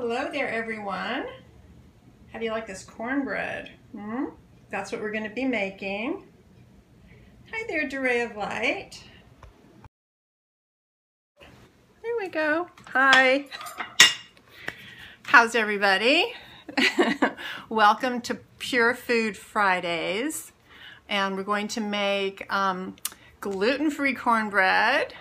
Hello there, everyone. How do you like this cornbread? That's what we're going to be making. Hi there, Ray of Light. There we go. Hi. How's everybody? Welcome to Pure Food Fridays. And we're going to make gluten-free cornbread.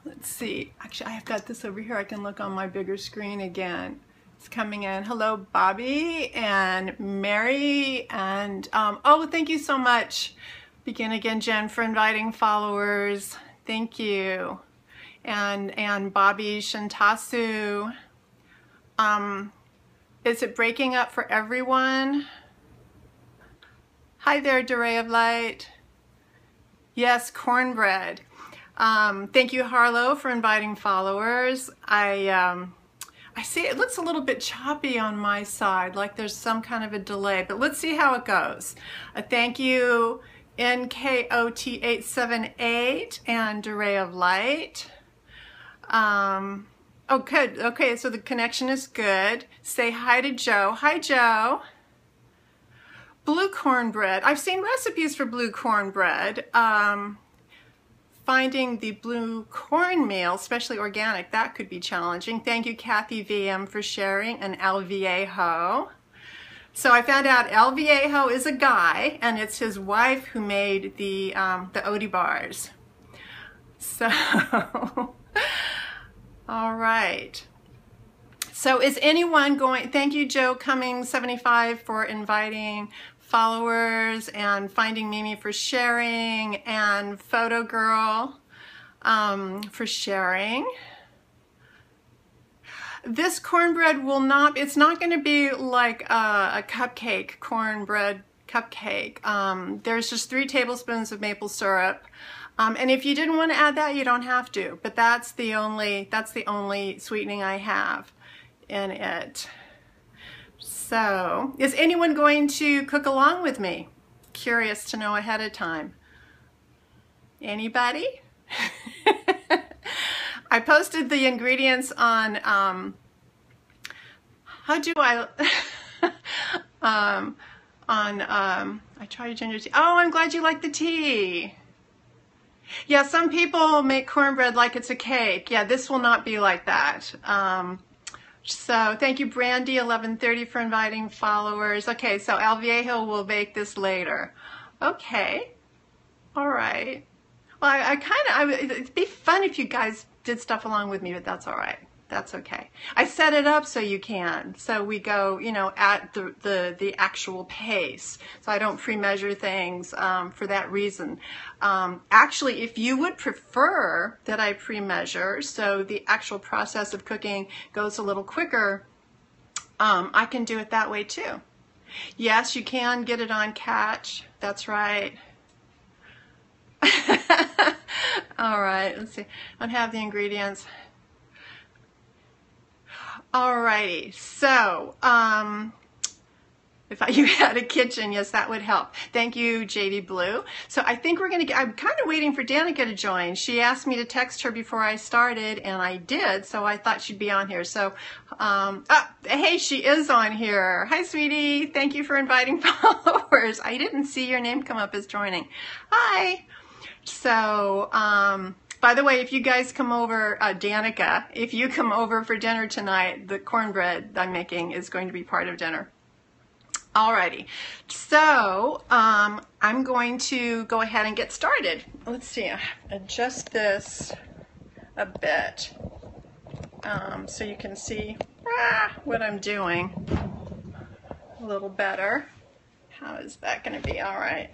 Let's see. Actually, I've got this over here. I can look on my bigger screen again. It's coming in. Hello, Bobby and Mary. And oh, thank you so much. Begin Again, Jen, for inviting followers. Thank you. And Bobby Shantasu. Is it breaking up for everyone? Hi there, Ray of Light. Yes, cornbread. Thank you, Harlow, for inviting followers. I see it looks a little bit choppy on my side, like there's some kind of a delay, but let's see how it goes. Thank you, NKOT878 and Ray of Light. Oh, good. Okay, so the connection is good. Say hi to Joe. Hi, Joe. Blue cornbread. I've seen recipes for blue cornbread. Finding the blue cornmeal, especially organic, that could be challenging. Thank you, Kathy VM, for sharing, and El Viejo. So I found out El Viejo is a guy, and it's his wife who made the Odie bars. So, all right. So is anyone going, thank you, Joe Cummings 75 for inviting followers, and Finding Mimi for sharing, and Photo Girl for sharing. This cornbread will not, it's not going to be like a cupcake, cornbread cupcake. There's just 3 tablespoons of maple syrup. And if you didn't want to add that, you don't have to, but that's the only sweetening I have in it. So, is anyone going to cook along with me? Curious to know ahead of time. Anybody? I posted the ingredients on, how do I, I tried ginger tea. Oh, I'm glad you like the tea. Yeah, some people make cornbread like it's a cake. Yeah, this will not be like that. So thank you, Brandy 1130, for inviting followers. Okay, so El Viejo will bake this later. Okay, all right. Well, it'd be fun if you guys did stuff along with me, but that's all right. That's okay. I set it up so you can. So we go, you know, at the actual pace. So I don't pre-measure things for that reason. Actually, if you would prefer that I pre-measure, so the actual process of cooking goes a little quicker, I can do it that way too. Yes, you can get it on catch. That's right. All right, let's see. I don't have the ingredients. Alrighty, so if you had a kitchen, yes, that would help. Thank you, JD Blue. So I think we're gonna I'm kind of waiting for Danica to join. She asked me to text her before I started, and I did, so I thought she'd be on here. So, hey, she is on here. Hi, sweetie. Thank you for inviting followers. I didn't see your name come up as joining. Hi. So, by the way, if you guys come over, Danica, if you come over for dinner tonight, the cornbread I'm making is going to be part of dinner. Alrighty, so I'm going to go ahead and get started. Let's see, adjust this a bit so you can see what I'm doing a little better. How is that going to be? All right.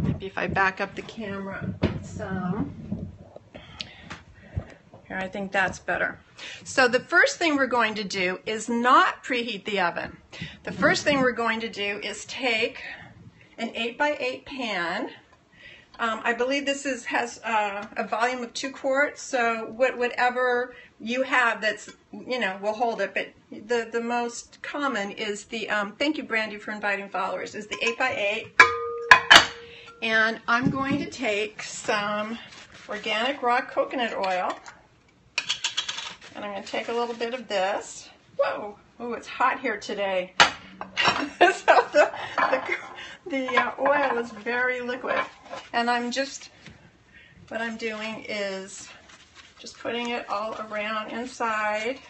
Maybe if I back up the camera some. Here, I think that's better. So the first thing we're going to do is not preheat the oven. The first thing we're going to do is take an 8x8 pan. I believe this has a volume of 2 quarts, so whatever you have that's, you know, will hold it, but the most common is the, thank you, Brandy, for inviting followers, is the 8x8. And I'm going to take some organic raw coconut oil, And I'm going to take a little bit of this. Whoa! Oh, it's hot here today. So the oil is very liquid. And what I'm doing is just putting it all around inside.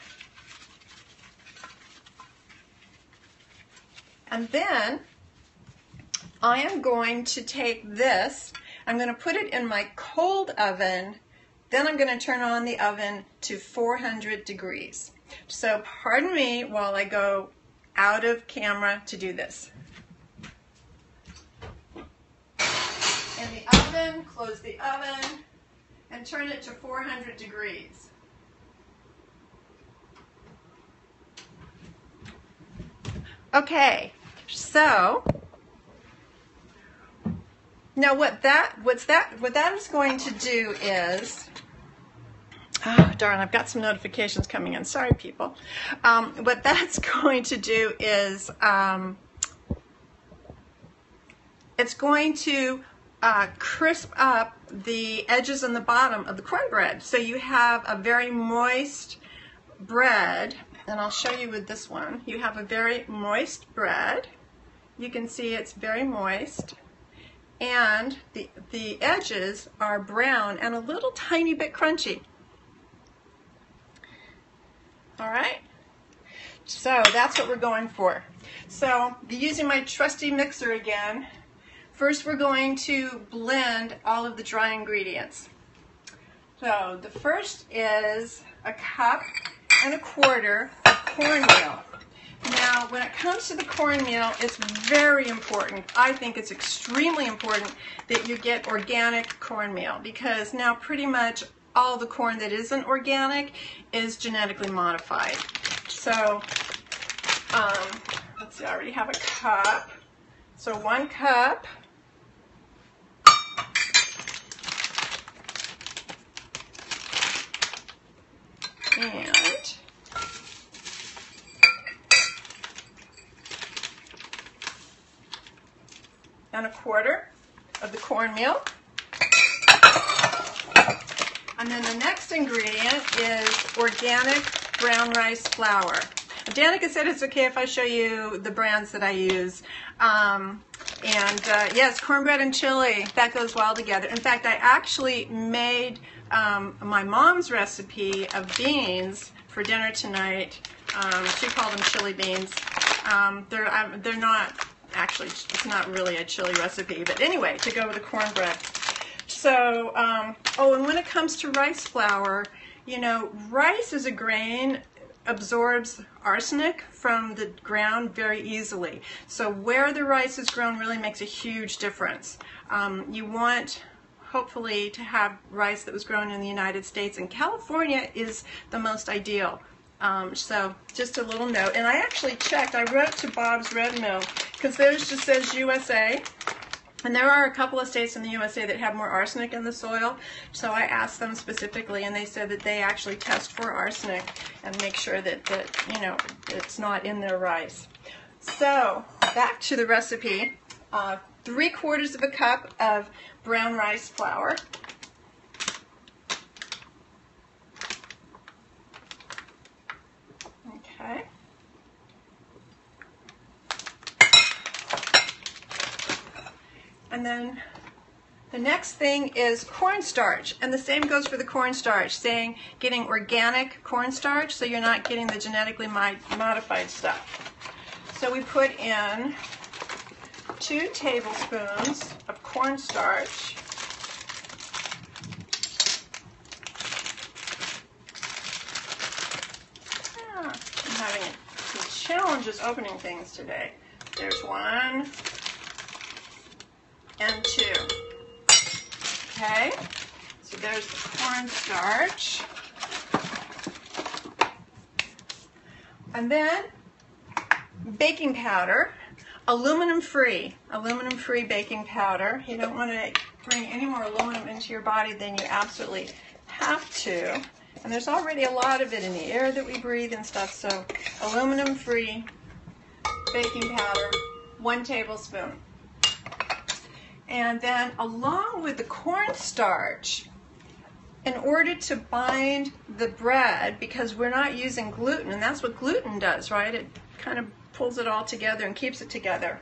And then I am going to take this, I'm going to put it in my cold oven, then I'm going to turn on the oven to 400 degrees. So pardon me while I go out of camera to do this. In the oven, close the oven, and turn it to 400 degrees. Okay, so now what that is going to do is, oh darn, I've got some notifications coming in. Sorry, people. What that's going to do is it's going to crisp up the edges and the bottom of the cornbread. So you have a very moist bread, and I'll show you with this one. You have a very moist bread. You can see it's very moist. And the edges are brown and a little tiny bit crunchy. All right? So that's what we're going for. So using my trusty mixer again, first we're going to blend all of the dry ingredients. So the first is 1.25 cups of cornmeal. Now when it comes to the cornmeal, it's very important, I think it's extremely important that you get organic cornmeal, because now pretty much all the corn that isn't organic is genetically modified. So let's see, I already have a cup. So 1 cup. And 1/4 of the cornmeal. And then the next ingredient is organic brown rice flour. Danica said it's okay if I show you the brands that I use. Yes, cornbread and chili, that goes well together. In fact, I actually made my mom's recipe of beans for dinner tonight. She called them chili beans. They're not, actually, it's not really a chili recipe, but anyway, to go with the cornbread. So, oh, and when it comes to rice flour, you know, rice as a grain absorbs arsenic from the ground very easily. So where the rice is grown really makes a huge difference. You want, hopefully, to have rice that was grown in the United States, and California is the most ideal. So just a little note. And I actually checked, I wrote to Bob's Red Mill, because theirs just says USA. And there are a couple of states in the USA that have more arsenic in the soil, so I asked them specifically, and they said that they actually test for arsenic and make sure that you know, it's not in their rice. So back to the recipe. 3/4 cup of brown rice flour. Okay. And then the next thing is cornstarch, and the same goes for the cornstarch, saying getting organic cornstarch so you're not getting the genetically modified stuff. So we put in 2 tablespoons of cornstarch. I'm having some challenges opening things today. There's 1. And 2. Okay, so there's the cornstarch. And then baking powder, aluminum-free baking powder. You don't want to bring any more aluminum into your body than you absolutely have to. And there's already a lot of it in the air that we breathe and stuff, so aluminum-free baking powder, 1 tablespoon. And then along with the cornstarch, in order to bind the bread, because we're not using gluten, and that's what gluten does, right? It kind of pulls it all together and keeps it together,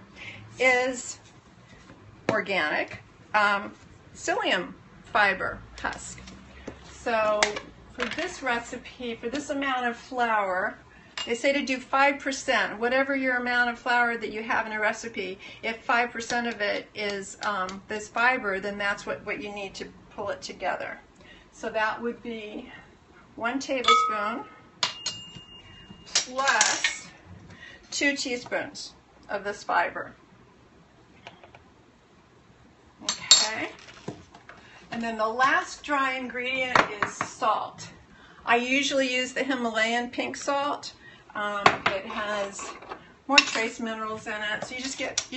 is organic psyllium fiber husk. So for this recipe, for this amount of flour, they say to do 5%. Whatever your amount of flour that you have in a recipe, if 5% of it is this fiber, then that's what you need to pull it together. So that would be 1 tablespoon plus 2 teaspoons of this fiber. Okay. And then the last dry ingredient is salt. I usually use the Himalayan pink salt. It has more trace minerals in it, so you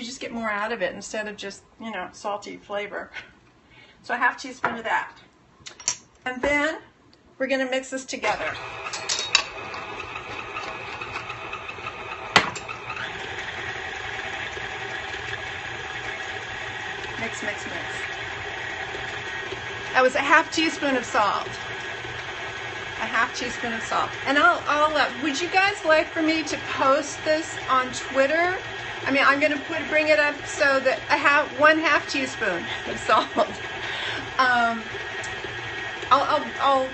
just get more out of it instead of just, you know, salty flavor. So a half teaspoon of that. And then we're going to mix this together. Mix, mix, mix. That was a half teaspoon of salt. A half teaspoon of salt. And would you guys like for me to post this on Twitter? I mean, I'm going to bring it up so that I have 1/2 teaspoon of salt. I'll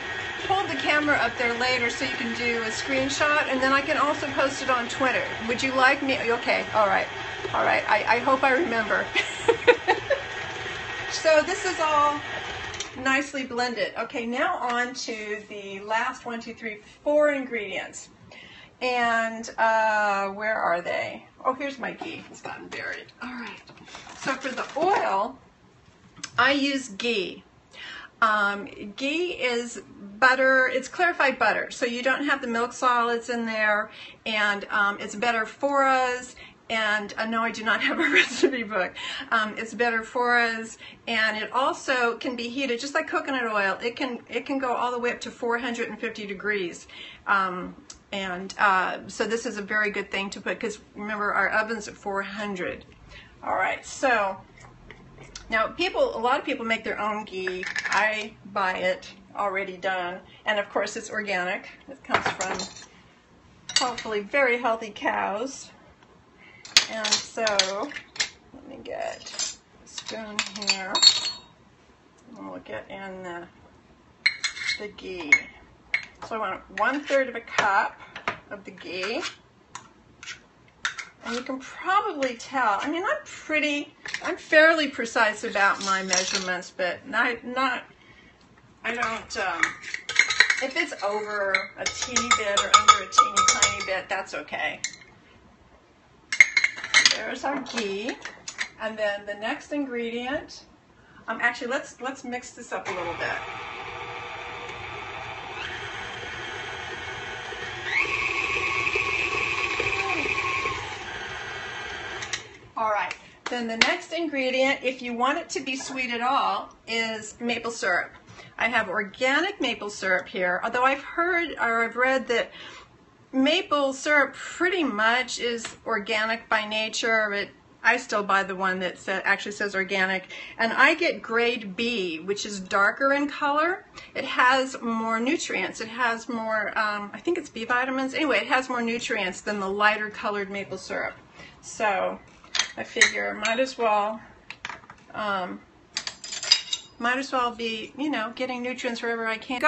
hold the camera up there later so you can do a screenshot, and then I can also post it on Twitter. Would you like me? Okay, all right. I hope I remember. So this is all nicely blended. Okay, now on to the last 1, 2, 3, 4 ingredients. And where are they? Oh, here's my ghee. It's gotten buried. All right. So for the oil, I use ghee. Ghee is butter. It's clarified butter, so you don't have the milk solids in there, and it's better for us. And no, I do not have a recipe book. It's better for us, and it also can be heated just like coconut oil. It can go all the way up to 450 degrees. So this is a very good thing to put, because remember our oven's at 400. All right, so now a lot of people make their own ghee. I buy it already done, and of course it's organic. It comes from hopefully very healthy cows. And so, let me get a spoon here, and we'll get in the ghee. So I want 1/3 of a cup of the ghee. And you can probably tell, I mean, I'm fairly precise about my measurements, but I don't, if it's over a teeny bit or under a teeny tiny bit, that's okay. There's our ghee, and then the next ingredient. Actually, let's mix this up a little bit. All right. Then the next ingredient, if you want it to be sweet at all, is maple syrup. I have organic maple syrup here, although I've heard or I've read that maple syrup pretty much is organic by nature. I still buy the one that actually says organic, and I get grade B, which is darker in color. It has more nutrients. It has more, I think it's B vitamins. Anyway, it has more nutrients than the lighter colored maple syrup. So I figure might as well be, you know, getting nutrients wherever I can.